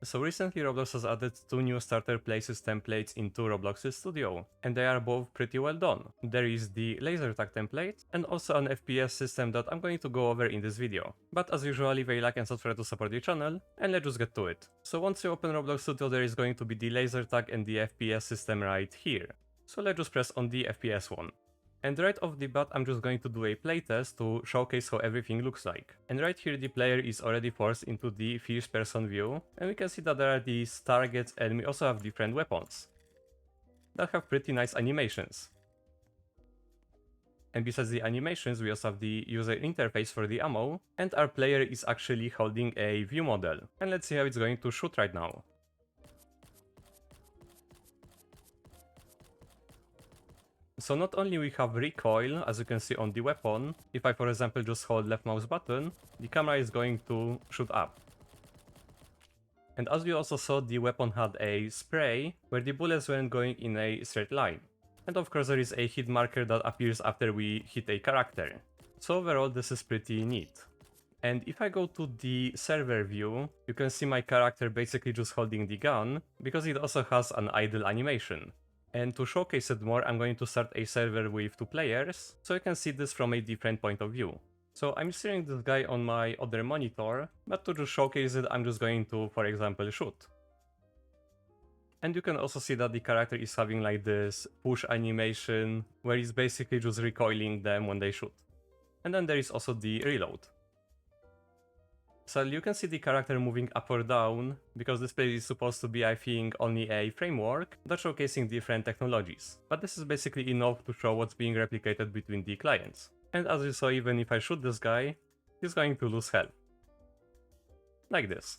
So recently Roblox has added 2 new starter places templates into Roblox Studio, and they are both pretty well done. There is the laser tag template, and also an FPS system that I'm going to go over in this video. But as usual, leave a like and subscribe to support the channel, and let's just get to it. So once you open Roblox Studio, there is going to be the laser tag and the FPS system right here. So let's just press on the FPS one. And right off the bat, I'm just going to do a playtest to showcase how everything looks like. And right here, the player is already forced into the first person view, and we can see that there are these targets, and we also have different weapons that have pretty nice animations. And besides the animations, we also have the user interface for the ammo, and our player is actually holding a view model. And let's see how it's going to shoot right now. So not only we have recoil, as you can see on the weapon, if I for example just hold left mouse button, the camera is going to shoot up. And as you also saw, the weapon had a spray, where the bullets weren't going in a straight line. And of course there is a hit marker that appears after we hit a character. So overall this is pretty neat. And if I go to the server view, you can see my character basically just holding the gun, because it also has an idle animation. And to showcase it more, I'm going to start a server with 2 players, so you can see this from a different point of view. So I'm steering this guy on my other monitor, but to just showcase it, I'm just going to, for example, shoot. And you can also see that the character is having like this push animation, where he's basically just recoiling them when they shoot. And then there is also the reload. So you can see the character moving up or down, because this place is supposed to be, I think, only a framework that's showcasing different technologies. But this is basically enough to show what's being replicated between the clients. And as you saw, even if I shoot this guy, he's going to lose health. Like this.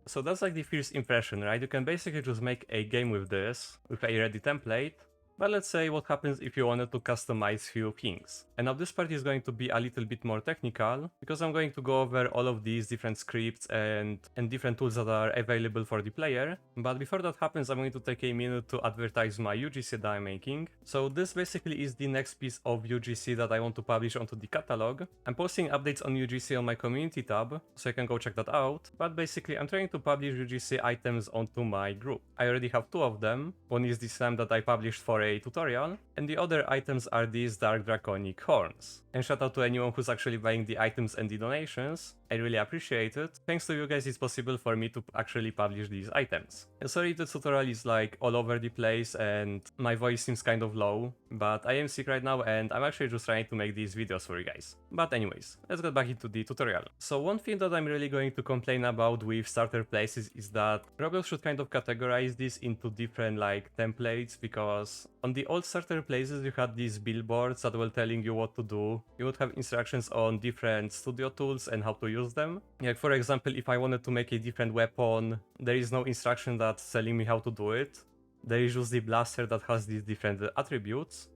So that's like the first impression, right? You can basically just make a game with this, with a ready template. But let's say what happens if you wanted to customize few things. And now this part is going to be a little bit more technical, because I'm going to go over all of these different scripts and different tools that are available for the player. But before that happens, I'm going to take a minute to advertise my UGC that I'm making. So this basically is the next piece of UGC that I want to publish onto the catalog. I'm posting updates on UGC on my community tab, so you can go check that out. But basically I'm trying to publish UGC items onto my group. I already have 2 of them. One is the slam that I published for a tutorial, and the other items are these dark draconic horns. And shout out to anyone who's actually buying the items and the donations, I really appreciate it. Thanks to you guys, it's possible for me to actually publish these items. And sorry if the tutorial is like all over the place and my voice seems kind of low, but I am sick right now and I'm actually just trying to make these videos for you guys. But anyways, let's get back into the tutorial. So one thing that I'm really going to complain about with starter places is that Roblox should kind of categorize this into different like templates, because on the old starter places you had these billboards that were telling you what to do. You would have instructions on different studio tools and how to use them. Like for example, if I wanted to make a different weapon, there is no instruction that's telling me how to do it. There is just the blaster that has these different attributes.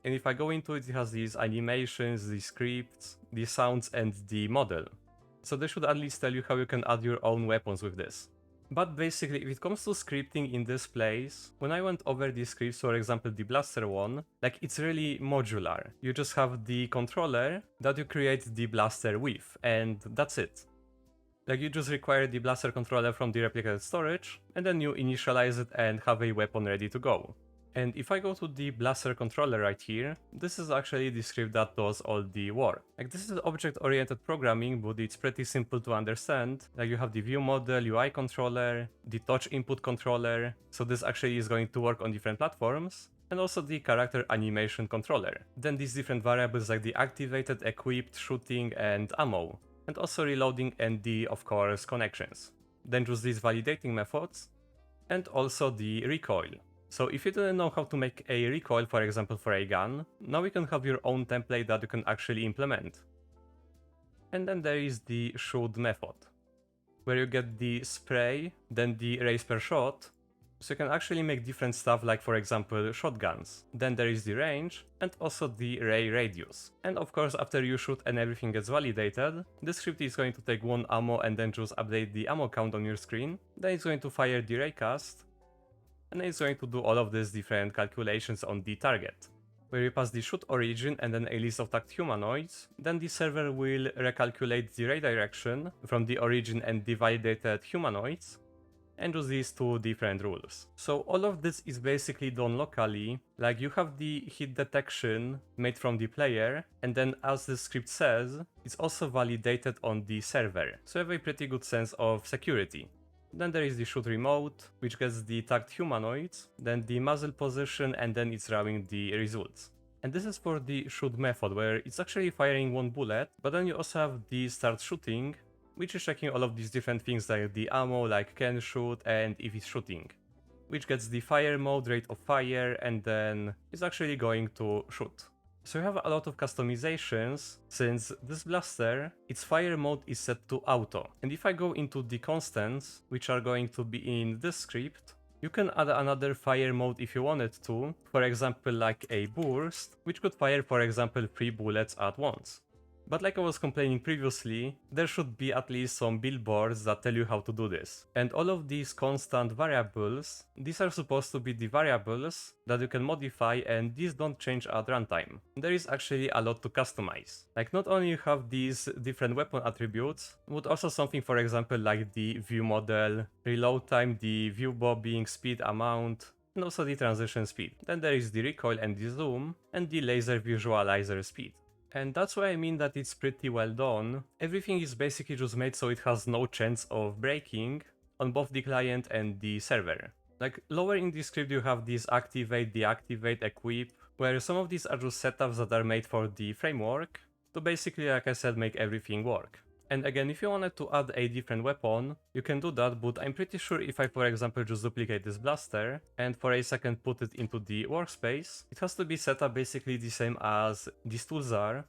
And if I go into it, it has these animations, the scripts, the sounds, and the model. So they should at least tell you how you can add your own weapons with this. But basically, if it comes to scripting in this place, when I went over the scripts, for example the blaster one, like it's really modular. You just have the controller that you create the blaster with, and that's it. Like you just require the blaster controller from the replicated storage, and then you initialize it and have a weapon ready to go. And if I go to the blaster controller right here, this is actually the script that does all the work. Like this is object-oriented programming, but it's pretty simple to understand. Like you have the view model, UI controller, the touch input controller, so this actually is going to work on different platforms, and also the character animation controller. Then these different variables like the activated, equipped, shooting, and ammo, and also reloading and the, of course, connections. Then just these validating methods, and also the recoil. So if you didn't know how to make a recoil, for example, for a gun, now you can have your own template that you can actually implement. And then there is the shoot method, where you get the spray, then the raise per shot, so you can actually make different stuff like, for example, shotguns. Then there is the range, and also the ray radius. And of course, after you shoot and everything gets validated, the script is going to take 1 ammo and then just update the ammo count on your screen. Then it's going to fire the raycast, and it's going to do all of these different calculations on the target, where you pass the shoot origin and then a list of tagged humanoids. Then the server will recalculate the ray direction from the origin and the validated humanoids, and just these two different rules. So all of this is basically done locally, like you have the hit detection made from the player, and then as the script says, it's also validated on the server, so you have a pretty good sense of security. Then there is the shoot remote, which gets the tagged humanoids, then the muzzle position, and then it's routing the results. And this is for the shoot method, where it's actually firing one bullet, but then you also have the start shooting, which is checking all of these different things like the ammo, like can shoot, and if it's shooting. Which gets the fire mode, rate of fire, and then it's actually going to shoot. So you have a lot of customizations, since this blaster, its fire mode is set to auto. And if I go into the constants, which are going to be in this script, you can add another fire mode if you wanted to, for example like a burst, which could fire for example 3 bullets at once. But like I was complaining previously, there should be at least some billboards that tell you how to do this. And all of these constant variables, these are supposed to be the variables that you can modify, and these don't change at runtime. There is actually a lot to customize. Like not only you have these different weapon attributes, but also something for example like the view model, reload time, the view bobbing, speed amount, and also the transition speed. Then there is the recoil and the zoom, and the laser visualizer speed. And that's why I mean that it's pretty well done. Everything is basically just made so it has no chance of breaking on both the client and the server. Like lower in the script you have these activate, deactivate, equip, where some of these are just setups that are made for the framework to basically, like I said, make everything work. And again, if you wanted to add a different weapon, you can do that, but I'm pretty sure if I, for example, just duplicate this blaster and for a second put it into the workspace, it has to be set up basically the same as these tools are.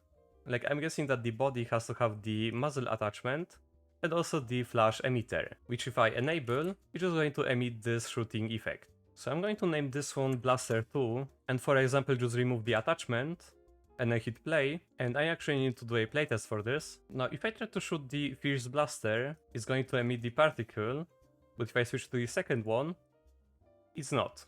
Like I'm guessing that the body has to have the muzzle attachment and also the flash emitter, which if I enable, it's just going to emit this shooting effect. So I'm going to name this one Blaster 2, and for example just remove the attachment, and I hit play, and I actually need to do a playtest for this. Now if I try to shoot the first blaster, it's going to emit the particle, but if I switch to the second one, it's not.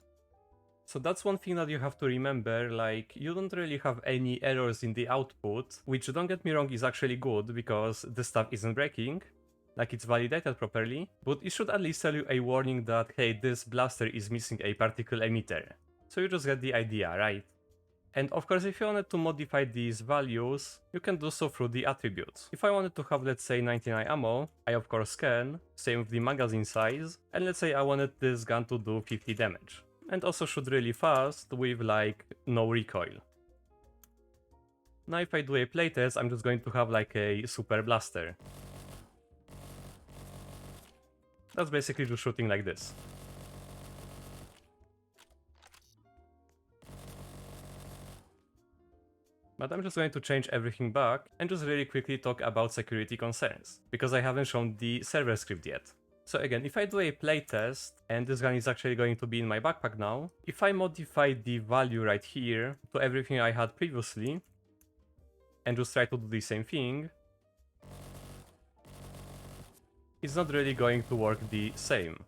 So that's one thing that you have to remember, like you don't really have any errors in the output, which don't get me wrong is actually good because the stuff isn't breaking, like it's validated properly, but it should at least tell you a warning that hey, this blaster is missing a particle emitter. So you just get the idea, right? And of course, if you wanted to modify these values, you can do so through the attributes. If I wanted to have, let's say, 99 ammo, I of course can, same with the magazine size, and let's say I wanted this gun to do 50 damage. And also shoot really fast with like no recoil. Now if I do a playtest, I'm just going to have like a super blaster. That's basically just shooting like this. But I'm just going to change everything back and just really quickly talk about security concerns, because I haven't shown the server script yet. So again, if I do a playtest, and this gun is actually going to be in my backpack now, if I modify the value right here to everything I had previously, and just try to do the same thing, it's not really going to work the same.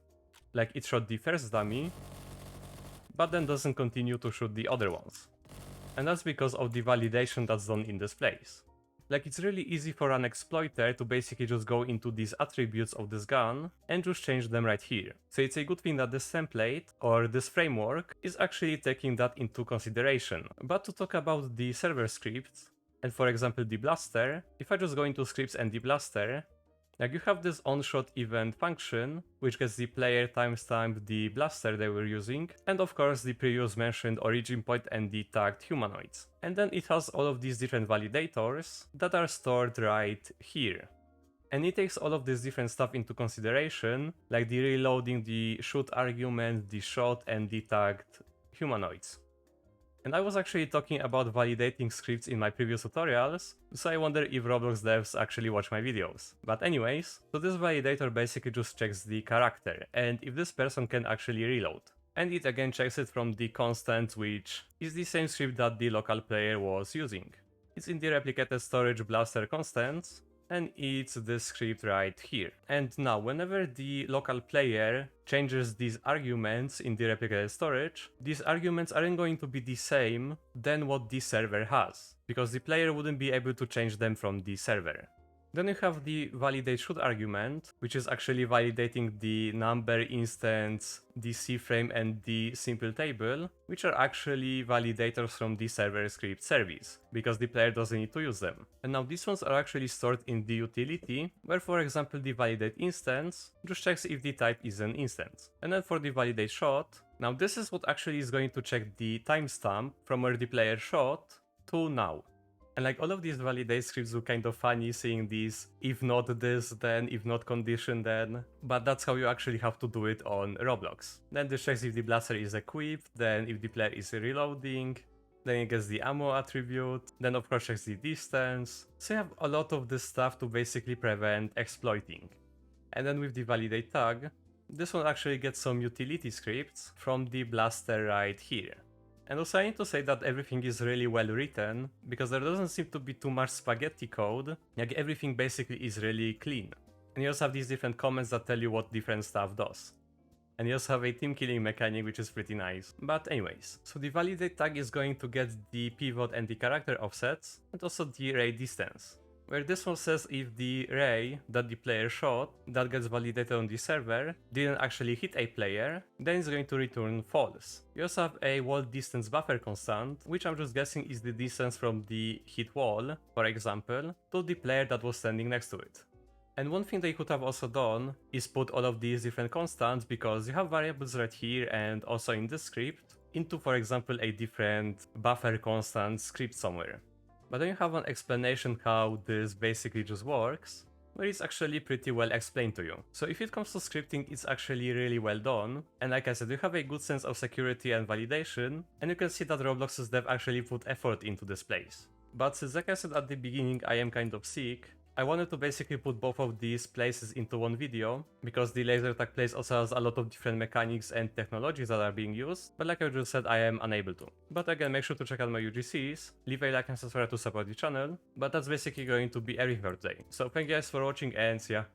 Like it shot the first dummy, but then doesn't continue to shoot the other ones. And that's because of the validation that's done in this place. Like it's really easy for an exploiter to basically just go into these attributes of this gun and just change them right here. So it's a good thing that this template or this framework is actually taking that into consideration. But to talk about the server scripts, and for example the blaster, if I just go into scripts and the blaster, like you have this onshot event function, which gets the player timestamp the blaster they were using, and of course the previous mentioned origin point and the tagged humanoids. And then it has all of these different validators that are stored right here. And it takes all of this different stuff into consideration, like the reloading, the shoot argument, the shot, and the tagged humanoids. And I was actually talking about validating scripts in my previous tutorials, so I wonder if Roblox devs actually watch my videos. But anyways, so this validator basically just checks the character, and if this person can actually reload. And it again checks it from the constant, which is the same script that the local player was using. It's in the replicated storage blaster constants, and it's this script right here. And now, whenever the local player changes these arguments in the replicated storage, these arguments aren't going to be the same than what the server has, because the player wouldn't be able to change them from the server. Then you have the validate should argument, which is actually validating the number, instance, the C-frame, and the simple table, which are actually validators from the server script service, because the player doesn't need to use them. And now these ones are actually stored in the utility, where for example the validate instance just checks if the type is an instance. And then for the validate shot, now this is what actually is going to check the timestamp from where the player shot to now. And like all of these validate scripts look kind of funny seeing these if not this then, if not condition then, but that's how you actually have to do it on Roblox. Then this checks if the blaster is equipped, then if the player is reloading, then it gets the ammo attribute, then of course checks the distance. So you have a lot of this stuff to basically prevent exploiting. And then with the validate tag, this one actually gets some utility scripts from the blaster right here. And also I need to say that everything is really well written, because there doesn't seem to be too much spaghetti code, like everything basically is really clean. And you also have these different comments that tell you what different stuff does. And you also have a team killing mechanic, which is pretty nice. But anyways, so the validate tag is going to get the pivot and the character offsets, and also the ray distance. Where this one says if the ray that the player shot, that gets validated on the server, didn't actually hit a player, then it's going to return false. You also have a wall distance buffer constant, which I'm just guessing is the distance from the hit wall, for example, to the player that was standing next to it. And one thing they could have also done is put all of these different constants, because you have variables right here and also in this script, into for example a different buffer constant script somewhere. But then you have an explanation how this basically just works, where it's actually pretty well explained to you. So if it comes to scripting, it's actually really well done, and like I said, you have a good sense of security and validation, and you can see that Roblox's dev actually put effort into this place. But since like I said at the beginning, I am kind of sick, I wanted to basically put both of these places into one video, because the laser tag place also has a lot of different mechanics and technologies that are being used, but like I just said, I am unable to. But again, make sure to check out my UGCs, leave a like and subscribe to support the channel, but that's basically going to be everything for today. So thank you guys for watching and see ya!